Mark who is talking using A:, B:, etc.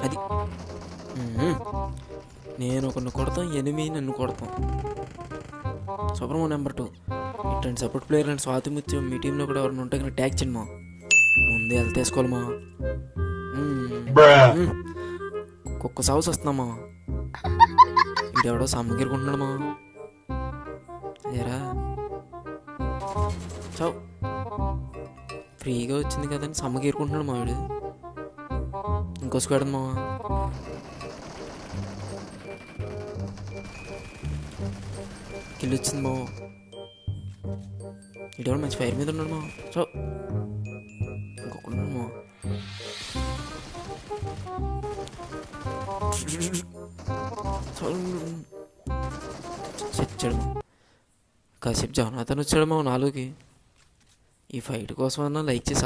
A: అది నేను ఒకరిని కొడతాం, ఎనిమి నన్ను కొడతాం. సుబ్రహ్మణ్యం నెంబర్ 2 ఇట్లాంటి సపోర్ట్ ప్లేయర్ అండ్ స్వాతిముత్యం మీ టీంలో కూడా ఎవరైనా ఉంటే కానీ ట్యాగ్ చేయండి మా. ముందే వెళ్తే వేసుకోవాలి మా. కుక్క సాగుస్ వస్తున్నామా. వీడెవడో సమ్మగిరుకుంటున్నాడు మా. ఏరా చావు, ఫ్రీగా వచ్చింది కదని సమ్మగిరుకుంటున్నాడు మా వీడు. ఇంకో స్క్వాడ్ మా. కిల్ వచ్చింది మా. వీడెవడో మంచి ఫైర్ మీద ఉన్నాడు మా. చావు, ఇంకొకడు మా. చచ్చాడు మా. కాసేపు జానాథన్ వచ్చాడు మా 4కి. ఈ ఫైట్ కోసం అన్నా లైక్ చేసి